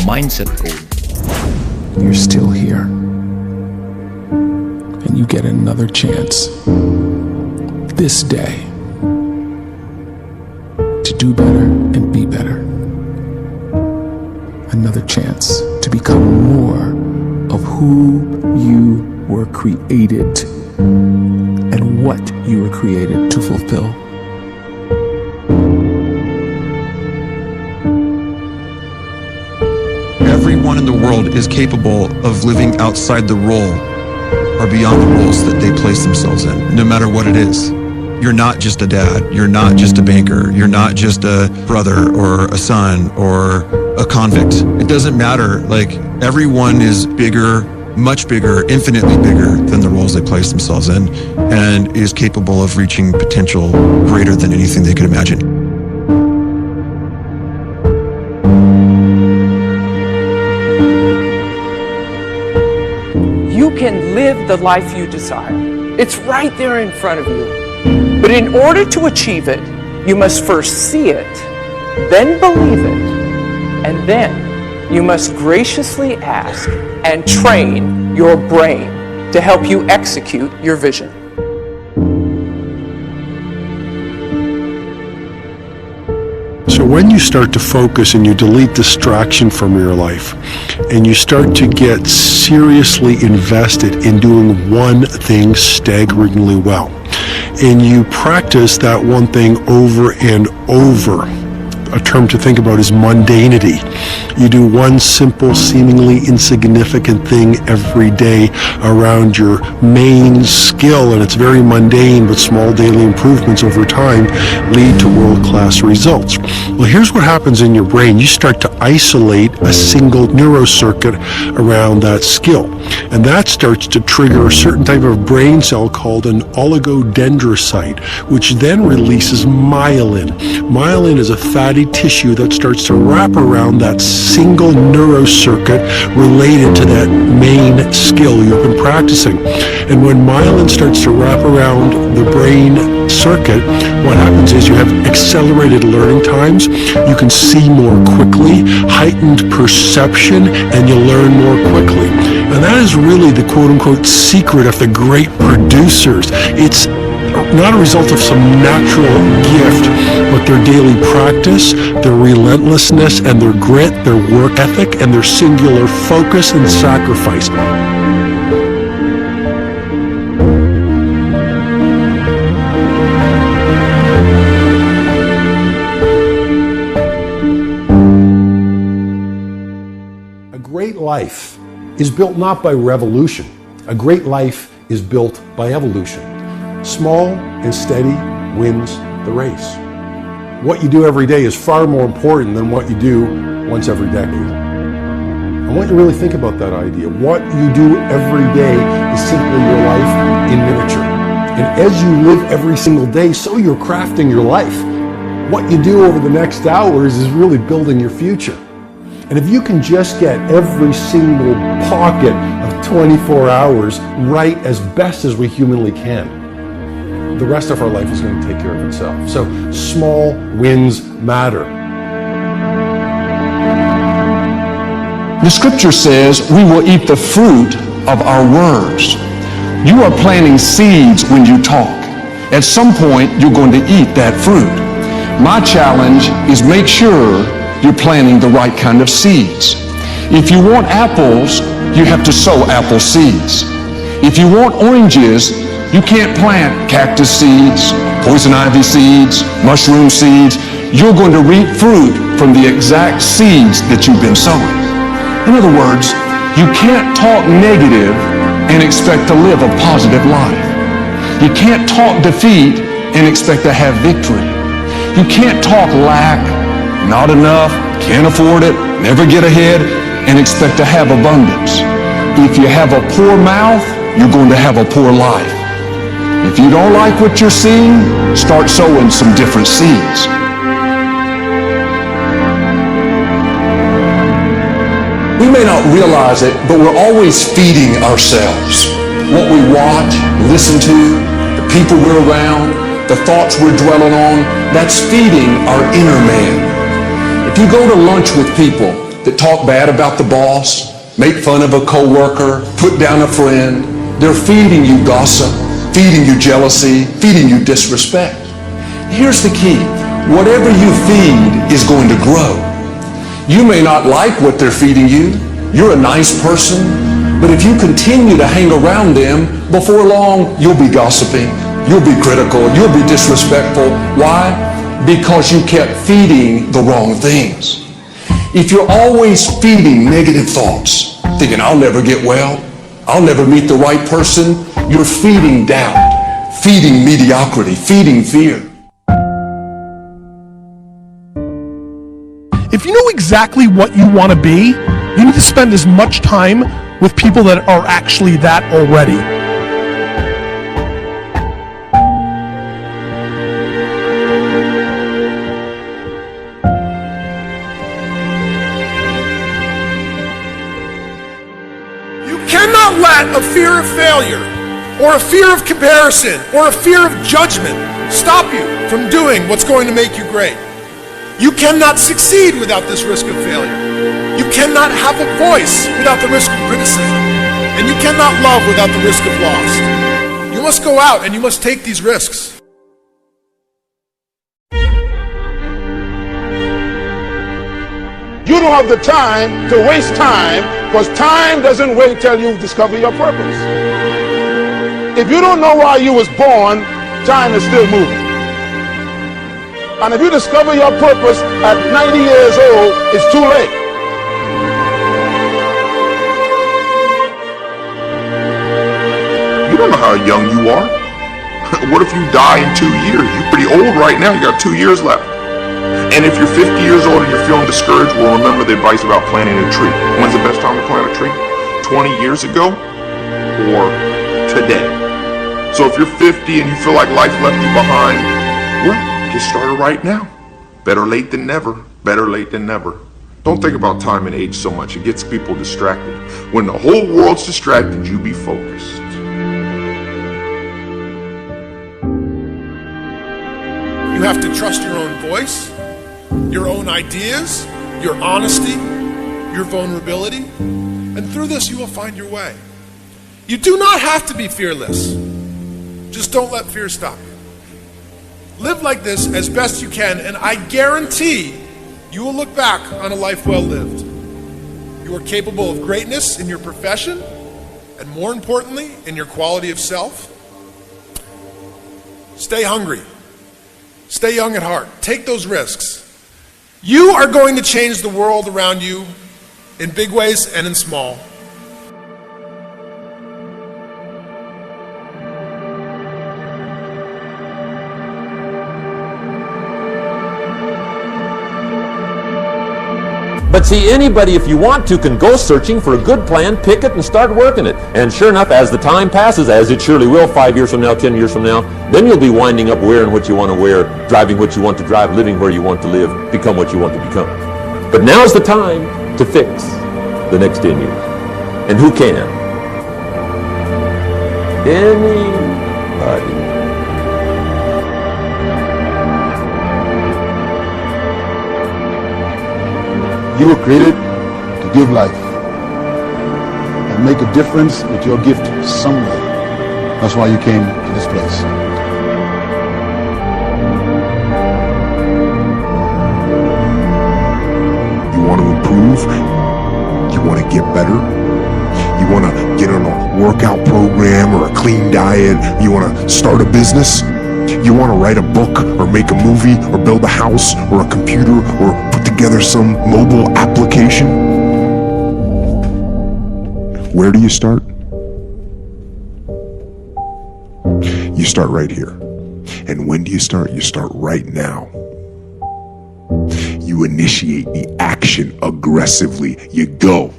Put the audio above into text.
mindset code. You're still here. And you get another chance this day to do better and be better. Another chance to become more of who you were created and what you were created to fulfill. Everyone in the world is capable of living outside the role or beyond the roles that they place themselves in, no matter what it is. You're not just a dad, you're not just a banker, you're not just a brother or a son or a convict. It doesn't matter. Like, everyone is bigger, much bigger, infinitely bigger than the roles they place themselves in, and is capable of reaching potential greater than anything they could imagine. You can live the life you desire. It's right there in front of you. But in order to achieve it, you must first see it, then believe it, and then you must graciously ask and train your brain to help you execute your vision. So when you start to focus and you delete distraction from your life, and you start to get seriously invested in doing one thing staggeringly well, and you practice that one thing over and over, a term to think about is mundanity. You do one simple, seemingly insignificant thing every day around your main skill, and it's very mundane, but small daily improvements over time lead to world-class results. Well, here's what happens in your brain. You start to isolate a single neurocircuit around that skill, and that starts to trigger a certain type of brain cell called an oligodendrocyte, which then releases myelin. Myelin is a fatty tissue that starts to wrap around that single neurocircuit related to that main skill you've been practicing. And when myelin starts to wrap around the brain circuit, what happens is you have accelerated learning times, you can see more quickly, heightened perception, and you learn more quickly. And that is really the quote-unquote secret of the great producers. It's not a result of some natural gift, but their daily practice, their relentlessness and their grit, their work ethic, and their singular focus and sacrifice. A great life is built not by revolution. A great life is built by evolution. Small and steady wins the race. What you do every day is far more important than what you do once every decade. I want you to really think about that idea. What you do every day is simply your life in miniature. And as you live every single day, so you're crafting your life. What you do over the next hours is really building your future. And if you can just get every single pocket of 24 hours right as best as we humanly can, the rest of our life is going to take care of itself. So small wins matter. The scripture says we will eat the fruit of our words. You are planting seeds when you talk. At some point, you're going to eat that fruit. My challenge is make sure you're planting the right kind of seeds. If you want apples, you have to sow apple seeds. If you want oranges, you can't plant cactus seeds, poison ivy seeds, mushroom seeds. You're going to reap fruit from the exact seeds that you've been sowing. In other words, you can't talk negative and expect to live a positive life. You can't talk defeat and expect to have victory. You can't talk lack, not enough, can't afford it, never get ahead, and expect to have abundance. If you have a poor mouth, you're going to have a poor life. If you don't like what you're seeing, start sowing some different seeds. We may not realize it, but we're always feeding ourselves. What we watch, listen to, the people we're around, the thoughts we're dwelling on, that's feeding our inner man. If you go to lunch with people that talk bad about the boss, make fun of a coworker, put down a friend. They're feeding you gossip, feeding you jealousy, feeding you disrespect. Here's the key. Whatever you feed is going to grow. You may not like what they're feeding you. You're a nice person, but if you continue to hang around them, before long, you'll be gossiping, you'll be critical, you'll be disrespectful. Why? Because you kept feeding the wrong things. If you're always feeding negative thoughts, thinking, I'll never get well, I'll never meet the right person, you're feeding doubt, feeding mediocrity, feeding fear. If you know exactly what you want to be, you need to spend as much time with people that are actually that already. You cannot let a fear of failure, or a fear of comparison, or a fear of judgment stop you from doing what's going to make you great. You cannot succeed without this risk of failure. You cannot have a voice without the risk of criticism. And you cannot love without the risk of loss. You must go out and you must take these risks. You don't have the time to waste time, because time doesn't wait till you discover your purpose. If you don't know why you was born, time is still moving. And if you discover your purpose at 90 years old, it's too late. You don't know how young you are. What if you die in 2 years? You're pretty old right now. You got 2 years left. And if you're 50 years old and you're feeling discouraged, well, remember the advice about planting a tree. When's the best time to plant a tree? 20 years ago or today? So if you're 50 and you feel like life left you behind, well, get started right now. Better late than never. Better late than never. Don't think about time and age so much. It gets people distracted. When the whole world's distracted, you be focused. You have to trust your own voice, your own ideas, your honesty, your vulnerability, and through this you will find your way. You do not have to be fearless. Just don't let fear stop you. Live like this as best you can, and I guarantee you will look back on a life well lived. You are capable of greatness in your profession, and more importantly, in your quality of self. Stay hungry. Stay young at heart. Take those risks. You are going to change the world around you in big ways and in small. But see, anybody, if you want to, can go searching for a good plan, pick it, and start working it. And sure enough, as the time passes, as it surely will 5 years from now, 10 years from now, then you'll be winding up wearing what you want to wear, driving what you want to drive, living where you want to live, become what you want to become. But now's the time to fix the next 10 years. And who can? Anybody. You were created to give life and make a difference with your gift somewhere. That's why you came to this place. You want to improve? You want to get better? You want to get on a workout program or a clean diet? You want to start a business? You want to write a book or make a movie or build a house or a computer or put together some mobile application? Where do you start? You start right here. And when do you start? You start right now. You initiate the action aggressively. You go.